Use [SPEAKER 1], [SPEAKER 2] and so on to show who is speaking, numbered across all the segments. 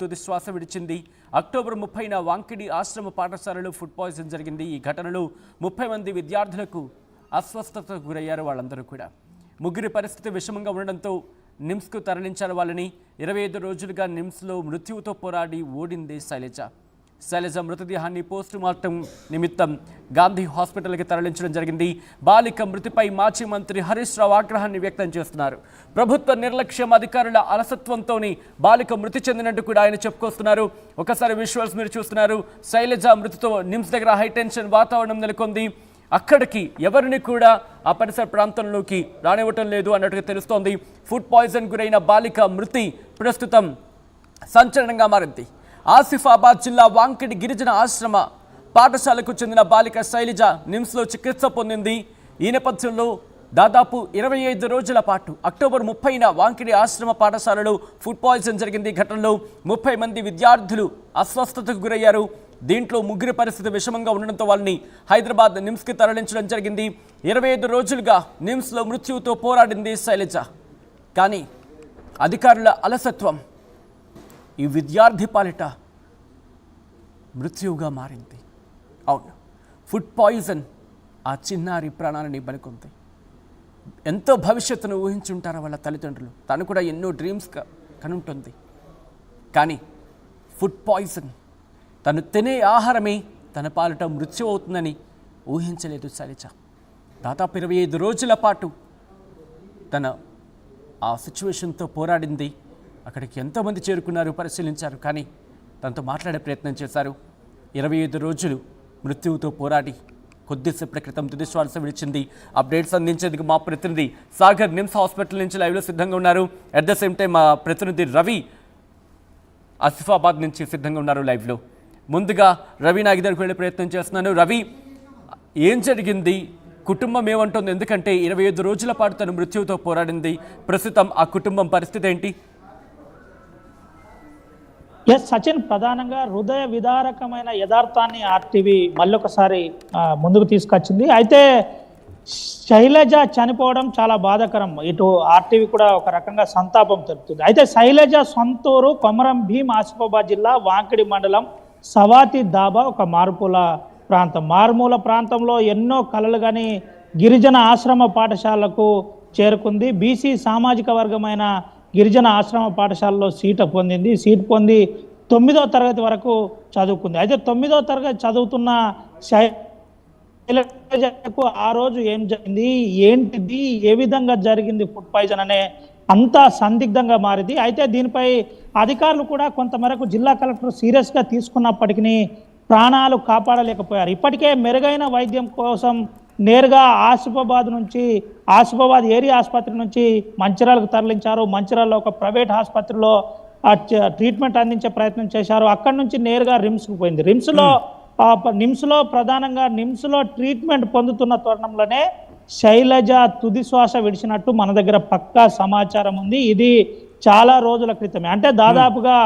[SPEAKER 1] తుది శ్వాస విడిచింది. అక్టోబర్ 30న వాంకిడి ఆశ్రమ పాఠశాలలో ఫుడ్ పాయిజన్ జరిగింది. ఈ ఘటనలో 30 మంది విద్యార్థులకు అస్వస్థతకు గురయ్యారు. వాళ్ళందరూ కూడా ముగ్గురి పరిస్థితి విషమంగా ఉండడంతో నిమ్స్కు తరలించారు. వాళ్ళని 25 రోజులుగా నిమ్స్లో మృత్యువుతో పోరాడి ఓడింది శైలజ మృతదేహాన్ని పోస్ట్ మార్టం నిమిత్తం గాంధీ హాస్పిటల్కి తరలించడం జరిగింది. బాలిక మృతిపై మాజీ మంత్రి హరీష్ రావు ఆగ్రహాన్ని వ్యక్తం చేస్తున్నారు. ప్రభుత్వ నిర్లక్ష్యం, అధికారుల అలసత్వంతోని బాలిక మృతి చెందినట్టు కూడా ఆయన చెప్పుకొస్తున్నారు. ఒకసారి విజువల్స్ మీరు చూస్తున్నారు. శైలజ మృతితో నిమ్స్ దగ్గర హైటెన్షన్ వాతావరణం నెలకొంది. అక్కడికి ఎవరిని కూడా ఆ పరిసర ప్రాంతంలోకి రానివ్వటం లేదు అన్నట్టుగా తెలుస్తోంది. ఫుడ్ పాయిజన్ గురైన బాలిక మృతి ప్రస్తుతం సంచలనంగా మారింది. ఆసిఫాబాద్ జిల్లా వాంకిడి గిరిజన ఆశ్రమ పాఠశాలకు చెందిన బాలిక శైలజ నిమ్స్లో చికిత్స పొందింది. ఈ నేపథ్యంలో దాదాపు 25 రోజుల పాటు అక్టోబర్ 30న వాంకిడి ఆశ్రమ పాఠశాలలో ఫుడ్ పాయిజన్ జరిగింది. ఘటనలో 30 మంది విద్యార్థులు అస్వస్థతకు గురయ్యారు. దీంట్లో ముగ్గురి పరిస్థితి విషమంగా ఉండడంతో వాళ్ళని హైదరాబాద్ నిమ్స్కి తరలించడం జరిగింది. 25 రోజులుగా నిమ్స్లో మృత్యువుతో పోరాడింది శైలజ. కానీ అధికారుల అలసత్వం ఈ విద్యార్థి పాలిట మృత్యువుగా మారింది. అవును, ఫుడ్ పాయిజన్ ఆ చిన్నారి ప్రాణాలని బలికొంది. ఎంతో భవిష్యత్తును ఊహించుంటారు వాళ్ళ తల్లిదండ్రులు. తను కూడా ఎన్నో డ్రీమ్స్ కనుంటుంది. కానీ ఫుడ్ పాయిజన్, తను తినే ఆహారమే తన పాలిట మృత్యు అవుతుందని ఊహించలేదు శైలజ. దాదాపు 25 రోజుల పాటు తన ఆ సిచ్యువేషన్తో పోరాడింది. అక్కడికి ఎంతోమంది చేరుకున్నారు, పరిశీలించారు. కానీ తనతో మాట్లాడే ప్రయత్నం చేశారు. 25 రోజులు మృత్యువుతో పోరాడి కొద్దిసేపటి క్రితం తుది శ్వాస విడిచింది. అప్డేట్స్ అందించేందుకు మా ప్రతినిధి సాగర్ నిమ్స్ హాస్పిటల్ నుంచి లైవ్లో సిద్ధంగా ఉన్నారు. అట్ ద సేమ్ టైం మా ప్రతినిధి రవి ఆసిఫాబాద్ నుంచి సిద్ధంగా ఉన్నారు లైవ్లో. ముందుగా రవి నా దగ్గరకు వెళ్ళే ప్రయత్నం చేస్తున్నాను. రవి, ఏం జరిగింది? కుటుంబం ఏమంటుంది? ఎందుకంటే 25 రోజుల పాటు తను మృత్యువుతో పోరాడింది. ప్రస్తుతం ఆ కుటుంబం పరిస్థితి ఏంటి?
[SPEAKER 2] సచిన్, ప్రధానంగా హృదయ విదారకమైన యథార్థాన్ని ఆర్టీవీ మళ్ళొకసారి ముందుకు తీసుకొచ్చింది. అయితే శైలజ చనిపోవడం చాలా బాధాకరం. ఇటు ఆర్టీవీ కూడా ఒక రకంగా సంతాపం తెలుపుతుంది. అయితే శైలజ సొంతూరు కొమరం భీం, ఆసిఫాబాద్ జిల్లా వాంకిడి మండలం సవాతి దాబా ఒక మారుమూల ప్రాంతంలో ఎన్నో కలలు కానీ గిరిజన ఆశ్రమ పాఠశాలకు చేరుకుంది. బీసీ సామాజిక వర్గమైన గిరిజన ఆశ్రమ పాఠశాలలో సీటు పొంది 9వ తరగతి వరకు చదువుకుంది. అయితే 9వ తరగతి చదువుతున్న శైలజకు ఆ రోజు ఏం జరిగింది, ఏంటిది, ఏ విధంగా జరిగింది ఫుడ్ పాయిజన్ అనే అంతా సందిగ్ధంగా మారింది. అయితే దీనిపై అధికారులు కూడా కొంతమేరకు జిల్లా కలెక్టర్ సీరియస్గా తీసుకున్నప్పటికీ ప్రాణాలు కాపాడలేకపోయారు. ఇప్పటికే మెరుగైన వైద్యం కోసం నేరుగా ఆసిఫాబాద్ ఏరియా ఆసుపత్రి నుంచి మంచిర్యాలకు తరలించారు. మంచిర్యాలలో ఒక ప్రైవేట్ ఆసుపత్రిలో ట్రీట్మెంట్ అందించే ప్రయత్నం చేశారు. అక్కడి నుంచి నేరుగా రిమ్స్కు పోయింది. నిమ్స్లో ట్రీట్మెంట్ పొందుతున్న తరుణంలోనే శైలజ తుది శ్వాస విడిచినట్టు మన దగ్గర పక్కా సమాచారం ఉంది. ఇది చాలా రోజుల క్రితమే, అంటే దాదాపుగా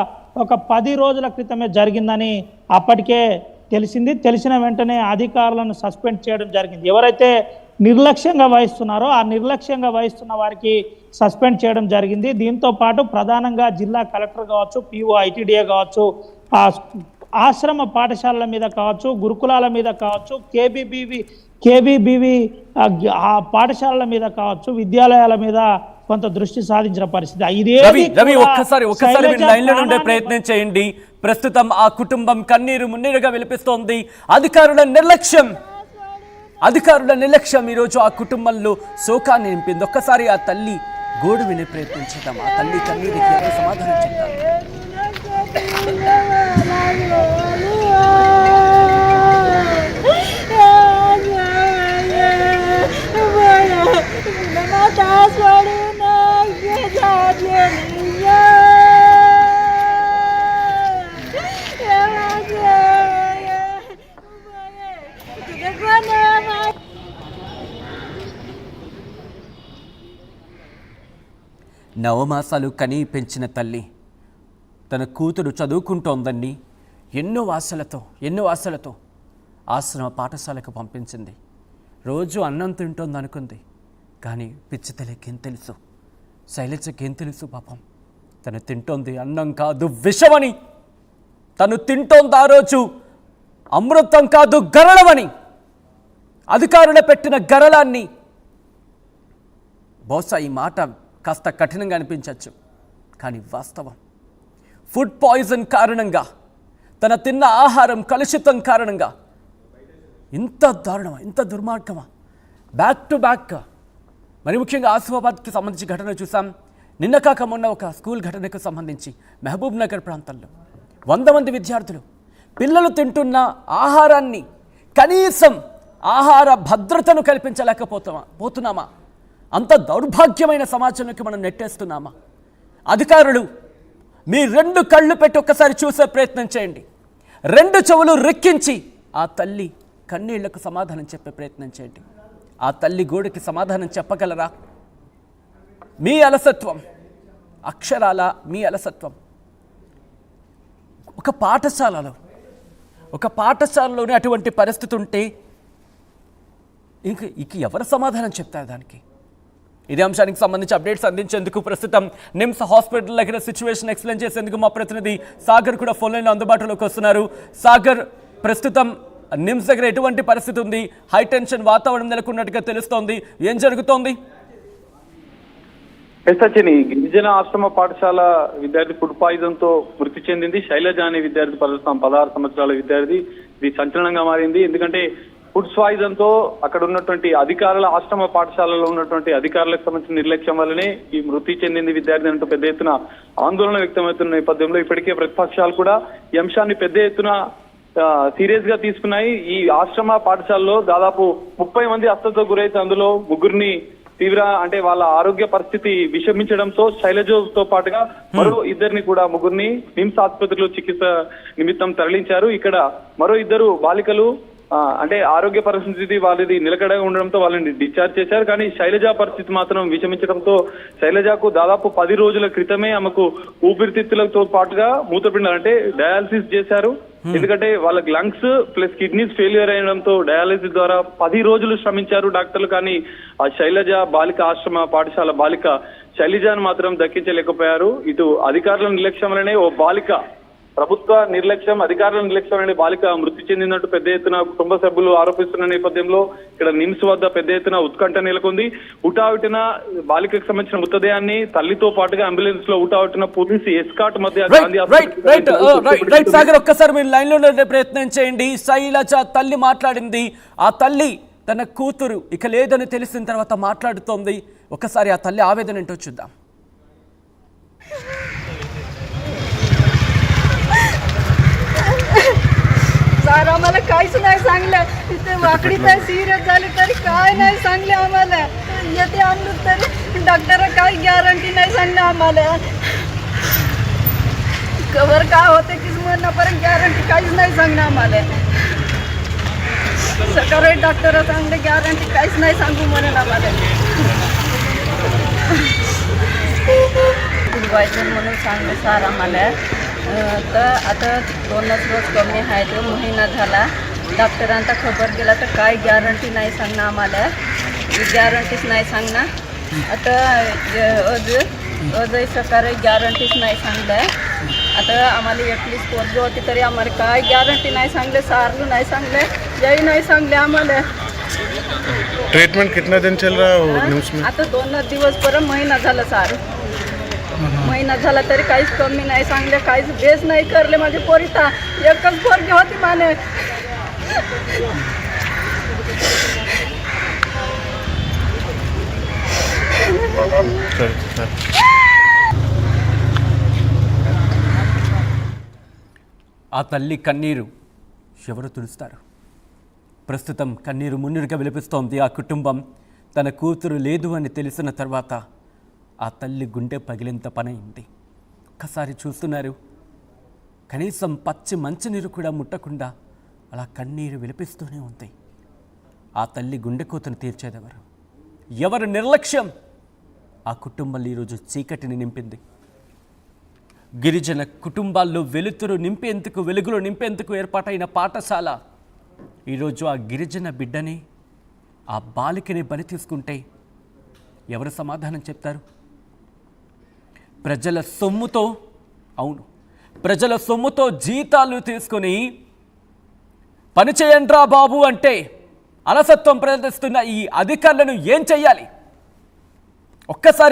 [SPEAKER 2] ఒక 10 రోజుల క్రితమే జరిగిందని అప్పటికే తెలిసింది. తెలిసిన వెంటనే అధికారులను సస్పెండ్ చేయడం జరిగింది. ఎవరైతే నిర్లక్ష్యంగా వహిస్తున్నారో ఆ నిర్లక్ష్యంగా వహిస్తున్న వారికి సస్పెండ్ చేయడం జరిగింది. దీంతో పాటు ప్రధానంగా జిల్లా కలెక్టర్ కావచ్చు, పిఓ ఐటీడీఏ కావచ్చు, ఆశ్రమ పాఠశాలల మీద కావచ్చు, గురుకులాల మీద కావచ్చు, కేబీబీవి ఆ పాఠశాలల మీద కావచ్చు, విద్యాలయాల మీద కొంత దృష్టి సాధించిన పరిస్థితి.
[SPEAKER 1] రవి, ఒక్కసారి మీరు లైన్లో ఉండే ప్రయత్నం చేయండి. ప్రస్తుతం ఆ కుటుంబం కన్నీరు మున్నీరుగా విలిపిస్తోంది. అధికారుల నిర్లక్ష్యం ఈరోజు ఆ కుటుంబంలో శోకాన్ని నింపింది. ఒక్కసారి ఆ తల్లి గోడు వినే ప్రయత్నం చేద్దాం. ఆ తల్లి కన్నీరుకి ఎవరు సమాధానం చెప్తారు? నవమాసాలు కని పెంచిన తల్లి తన కూతురు చదువుకుంటోందని ఎన్నో ఆశలతో ఆశ్రమ పాఠశాలకు పంపించింది. రోజు అన్నం తింటోందనుకుంది. కానీ పిచ్చి తల్లికేం తెలుసు, శైలజకేం తెలుసు? పాపం తను తింటోంది అన్నం కాదు విషమని, తను తింటోంది ఆ రోజు అమృతం కాదు గరళమని అధికారులు పెట్టిన గరళాన్ని. బహుశా ఈ మాట కాస్త కఠినంగా అనిపించవచ్చు, కానీ వాస్తవం. ఫుడ్ పాయిజన్ కారణంగా, తన తిన్న ఆహారం కలుషితం కారణంగా ఇంత దారుణమా, ఇంత దుర్మార్గమా? Back to back. మరి ముఖ్యంగా ఆసిఫాబాద్కి సంబంధించి ఘటన చూసాం. నిన్న కాక మొన్న ఒక స్కూల్ ఘటనకు సంబంధించి మహబూబ్ నగర్ ప్రాంతంలో 100 మంది విద్యార్థులు పిల్లలు తింటున్న ఆహారాన్ని కనీసం ఆహార భద్రతను కల్పించలేకపోతున్నామా? అంత దౌర్భాగ్యమైన సమాజంలోకి మనం నెట్టేస్తున్నామా? అధికారులు మీ 2 కళ్ళు పెట్టి ఒక్కసారి చూసే ప్రయత్నం చేయండి. 2 చెవులు రెక్కించి ఆ తల్లి కన్నీళ్లకు సమాధానం చెప్పే ప్రయత్నం చేయండి. ఆ తల్లి గోడుకి సమాధానం చెప్పగలరా? మీ అలసత్వం, అక్షరాల మీ అలసత్వం. ఒక పాఠశాలలోనే అటువంటి పరిస్థితి ఉంటే ఇంక ఎవరు సమాధానం చెప్తారు దానికి? ఇదే అంశానికి సంబంధించి అప్డేట్స్ అందించేందుకు ప్రస్తుతం నిమ్స్ హాస్పిటల్ దగ్గర సిచ్యువేషన్ ఎక్స్ప్లెయిన్ చేసేందుకు మా ప్రతినిధి సాగర్ కూడా ఫోన్ లైన్లో అందుబాటులోకి వస్తున్నారు. సాగర్, ప్రస్తుతం నిమ్స్ దగ్గర ఎటువంటి పరిస్థితి ఉంది? హై టెన్షన్ వాతావరణం నెలకొన్నట్టుగా తెలుస్తోంది. ఏం జరుగుతోంది?
[SPEAKER 3] ఎస్సచ్చిని గిరిజన ఆశ్రమ పాఠశాల విద్యార్థి ఫుడ్ పాయిజన్ తో మృతి చెందింది. శైలజ అనే విద్యార్థి 16 సంవత్సరాల విద్యార్థి. ఇది సంచలనంగా మారింది. ఎందుకంటే ఫుడ్ పాయిజన్ తో అక్కడ ఉన్నటువంటి అధికారుల, ఆశ్రమ పాఠశాలలో ఉన్నటువంటి అధికారులకు సంబంధించిన నిర్లక్ష్యం వల్లనే ఈ మృతి చెందింది విద్యార్థి అంటూ పెద్ద ఎత్తున ఆందోళన వ్యక్తమవుతున్న నేపథ్యంలో ఇప్పటికే ప్రతిపక్షాలు కూడా ఈ అంశాన్ని పెద్ద ఎత్తున సీరియస్ గా తీసుకున్నాయి. ఈ ఆశ్రమ పాఠశాలలో దాదాపు 30 మంది అస్వస్థతకు గురైతే అందులో 3 తీవ్ర అంటే వాళ్ళ ఆరోగ్య పరిస్థితి విషమించడంతో శైలజతో పాటుగా మరో 2 కూడా 3 నిమ్స్ ఆసుపత్రిలో చికిత్స నిమిత్తం తరలించారు. ఇక్కడ మరో 2 బాలికలు అంటే ఆరోగ్య పరిస్థితి వాళ్ళది నిలకడగా ఉండడంతో వాళ్ళని డిశ్చార్జ్ చేశారు. కానీ శైలజ పరిస్థితి మాత్రం విషమించడంతో శైలజకు దాదాపు 10 రోజుల క్రితమే ఆమెకు ఊపిరితిత్తులతో పాటుగా మూత్రపిండాలు అంటే డయాలసిస్ చేశారు. ఎందుకంటే వాళ్ళకి లంగ్స్ ప్లస్ కిడ్నీస్ ఫెయిల్యూర్ అయినంతో డయాలసిస్ ద్వారా 10 రోజులు శ్రమించారు డాక్టర్లు. కానీ ఆ శైలజ బాలిక ఆశ్రమ పాఠశాల బాలిక శైలజను మాత్రం దక్కించలేకపోయారు. ఇటు అధికారుల నిర్లక్ష్యం వల్లనే ఓ బాలిక, ప్రభుత్వ నిర్లక్ష్యం, అధికారుల నిర్లక్ష్యం అనే బాలిక మృతి చెందినట్టు పెద్ద ఎత్తున కుటుంబ సభ్యులు ఆరోపిస్తున్న నేపథ్యంలో ఇక్కడ నిమ్స్ వద్ద పెద్ద ఎత్తున ఉత్కంఠ నెలకొంది. హుటాహుటిన బాలికకు సంబంధించిన మృతదేహాన్ని తల్లితో పాటుగా అంబులెన్స్ లో హుటాహుటిన పోలీసు ఎస్కాట్ మధ్య
[SPEAKER 1] సాగర్, ఒక్కసారి మీరు లైన్ లో ఉండే ప్రయత్నం చేయండి. శైలజ తల్లి మాట్లాడింది. ఆ తల్లి తన కూతురు ఇక లేదని తెలిసిన తర్వాత మాట్లాడుతోంది. ఒక్కసారి ఆ తల్లి ఆవేదన ఏంటో చూద్దాం.
[SPEAKER 4] सर आम्हाला काहीच नाही सांगलं. इथे वाकडी तर सिरियस झाली तरी काय नाही सांगले आम्हाला. येते आणलं तरी डॉक्टर काही गॅरंटी नाही सांगले आम्हाला. कवर काय होते की म्हणण्यापर्यंत गॅरंटी काहीच नाही सांगणं आम्हाला. सकाळी डॉक्टर सांगले गॅरंटी काहीच नाही सांगू म्हणून आम्हाला. ॲडवायझर म्हणून सांगले सर आम्हाला. तर आता 2च रोज कमी आहे. तो महिना झाला. डॉक्टरांचा खबर गेला तर काय गॅरंटी नाही सांगणार आम्हाला. गॅरंटीच नाही सांगणार. आता अजय सकाळी गॅरंटीच नाही सांगलं. आता आम्हाला एकलीच पोरगी होती तरी आम्हाला काय गॅरंटी नाही सांगले. सारलं नाही सांगले, जही नाही सांगले आम्हाला.
[SPEAKER 5] ट्रीटमेंट कितना दिन चल रहा है?
[SPEAKER 4] आता 2 दिवस परत महिना झाला सर. महिना झाला तरी काहीच कमी नाही सांगले, काहीच बेस नाही करले. माझी पोरीता एकच पोरगी होती माने.
[SPEAKER 1] ఆ తల్లి కన్నీరు ఎవరు తుడుస్తారు? ప్రస్తుతం కన్నీరు మున్నీరుగా విలపిస్తోంది ఆ కుటుంబం. తన కూతురు లేదు అని తెలిసిన తర్వాత ఆ తల్లి గుండె పగిలింత పనైంది. ఒక్కసారి చూస్తున్నారు, కనీసం పచ్చి మంచినీరు కూడా ముట్టకుండా అలా కన్నీరు విలపిస్తూనే ఉంది. ఆ తల్లి గుండె కోతను తీర్చేదెవరు? ఎవరి నిర్లక్ష్యం ఆ కుటుంబంలో ఈరోజు చీకటిని నింపింది? గిరిజన కుటుంబాల్లో వెలుతురు నింపేందుకు, వెలుగులు నింపేందుకు ఏర్పాటైన పాఠశాల ఈరోజు ఆ గిరిజన బిడ్డని, ఆ బాలికని బలి తీసుకుంటే ఎవరు సమాధానం చెప్తారు? ప్రజల సొమ్ముతో, అవును, ప్రజల సొమ్ముతో జీతాలు తీసుకుని పనిచేయండ్రా బాబు అంటే అలసత్వం ప్రదర్శిస్తున్న ఈ అధికారులను ఏం చెయ్యాలి? ఒక్కసారి